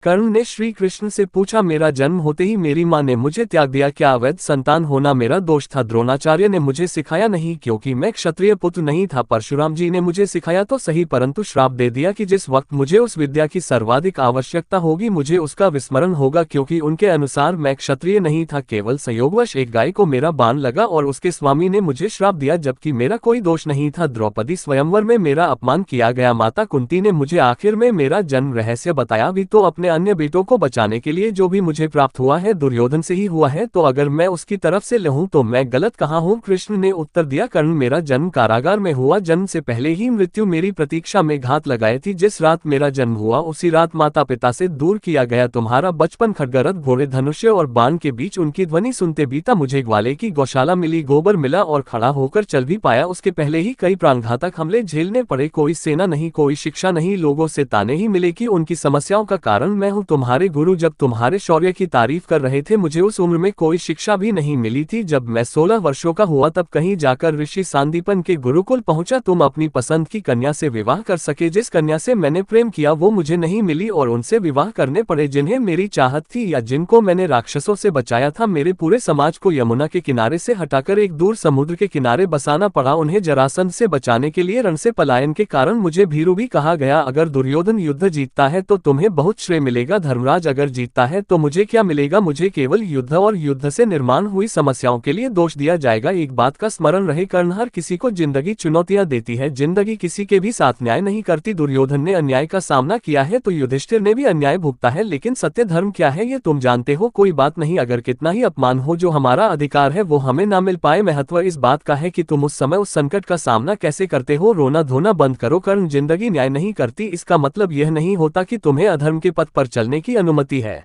कर्ण ने श्री कृष्ण से पूछा, मेरा जन्म होते ही मेरी माँ ने मुझे त्याग दिया, क्या अवैध संतान होना मेरा दोष था? द्रोणाचार्य ने मुझे सिखाया नहीं, क्योंकि मैं क्षत्रिय पुत्र नहीं था। परशुराम जी ने मुझे सिखाया तो सही, परंतु श्राप दे दिया कि जिस वक्त मुझे उस विद्या की सर्वाधिक आवश्यकता होगी मुझे उसका विस्मरण होगा, क्योंकि उनके अनुसार मैं क्षत्रिय नहीं था। केवल संयोगवश एक गाय को मेरा बाण लगा और उसके स्वामी ने मुझे श्राप दिया, जबकि मेरा कोई दोष नहीं था। द्रौपदी स्वयंवर में मेरा अपमान किया गया। माता कुंती ने मुझे आखिर में मेरा जन्म रहस्य बताया भी तो अपने अन्य बेटों को बचाने के लिए। जो भी मुझे प्राप्त हुआ है दुर्योधन से ही हुआ है, तो अगर मैं उसकी तरफ से लहूं तो मैं गलत कहाँ हूँ? कृष्ण ने उत्तर दिया, कर्ण, मेरा जन्म कारागार में हुआ। जन्म से पहले ही मृत्यु मेरी प्रतीक्षा में घात लगाई थी। जिस रात मेरा जन्म हुआ उसी रात माता पिता से दूर किया गया। तुम्हारा बचपन खड्गरथ, घोड़े, धनुष्य और बाण के बीच उनकी ध्वनि सुनते बीता। मुझे ग्वाले की गौशाला मिली, गोबर मिला और खड़ा होकर चल भी पाया। उसके पहले ही कई प्राणघातक हमले झेलने पड़े। कोई सेना नहीं, कोई शिक्षा नहीं, लोगों से ताने ही मिले कि उनकी समस्याओं का कारण मैं हूँ। तुम्हारे गुरु जब तुम्हारे शौर्य की तारीफ कर रहे थे, मुझे उस उम्र में कोई शिक्षा भी नहीं मिली थी। जब मैं 16 वर्षों का हुआ तब कहीं जाकर ऋषि सांदीपन के गुरुकुल पहुंचा। तुम अपनी पसंद की कन्या से विवाह कर सके। जिस कन्या से मैंने प्रेम किया वो मुझे नहीं मिली और उनसे विवाह करने पड़े जिन्हें मेरी चाहत थी या जिनको मैंने राक्षसों से बचाया था। मेरे पूरे समाज को यमुना के किनारे से हटाकर एक दूर समुद्र के किनारे बसाना पड़ा। उन्हें जरासंध से बचाने के लिए रण से पलायन के कारण मुझे भीरू भी कहा गया। अगर दुर्योधन युद्ध जीतता है तो तुम्हें बहुत श्रेय मिलेगा, धर्मराज अगर जीतता है तो मुझे क्या मिलेगा? मुझे केवल युद्ध और युद्ध से निर्माण हुई समस्याओं के लिए दोष दिया जाएगा। एक बात का स्मरण रहे, कर्ण, हर किसी को जिंदगी चुनौतियां देती है, जिंदगी किसी के भी साथ न्याय नहीं करती। दुर्योधन ने अन्याय का सामना किया है तो युधिष्ठिर ने भी अन्याय भुगता है, लेकिन सत्य धर्म क्या है ये तुम जानते हो। कोई बात नहीं, अगर कितना ही अपमान हो, जो हमारा अधिकार है वो हमें ना मिल पाए। महत्व इस बात का है कि तुम उस समय उस संकट का सामना कैसे करते हो। रोना धोना बंद करो। कर्ण, जिंदगी न्याय नहीं करती इसका मतलब यह नहीं होता कि तुम्हें अधर्म के पथ पर चलने की अनुमति है।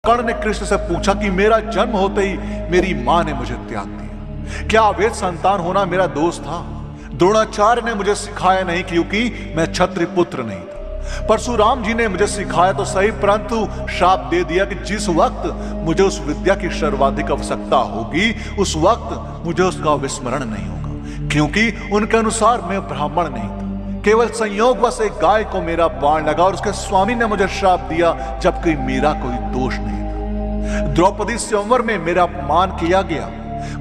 कर्ण ने कृष्ण से पूछा कि मेरा जन्म होते ही मेरी मां ने मुझे त्याग दिया, क्या अवैध संतान होना मेरा दोष था? द्रोणाचार्य ने मुझे सिखाया नहीं, क्योंकि मैं क्षत्रिय पुत्र नहीं था। परशुराम जी ने मुझे सिखाया तो सही, परंतु श्राप दे दिया कि जिस वक्त मुझे उस विद्या की सर्वाधिक आवश्यकता होगी उस वक्त मुझे उसका विस्मरण नहीं होगा, क्योंकि उनके अनुसार मैं ब्राह्मण नहीं था। केवल संयोगवश एक गाय को मेरा बाण लगा और उसके स्वामी ने मुझे श्राप दिया, जबकि मेरा कोई दोष नहीं था। द्रौपदी स्वयंवर में मेरा अपमान किया गया।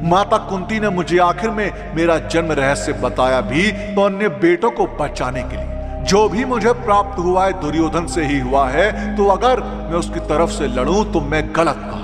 माता कुंती ने मुझे आखिर में मेरा जन्म रहस्य बताया भी तो अन्य बेटों को बचाने के लिए। जो भी मुझे प्राप्त हुआ है दुर्योधन से ही हुआ है, तो अगर मैं उसकी तरफ से लड़ूं तो मैं गलत था।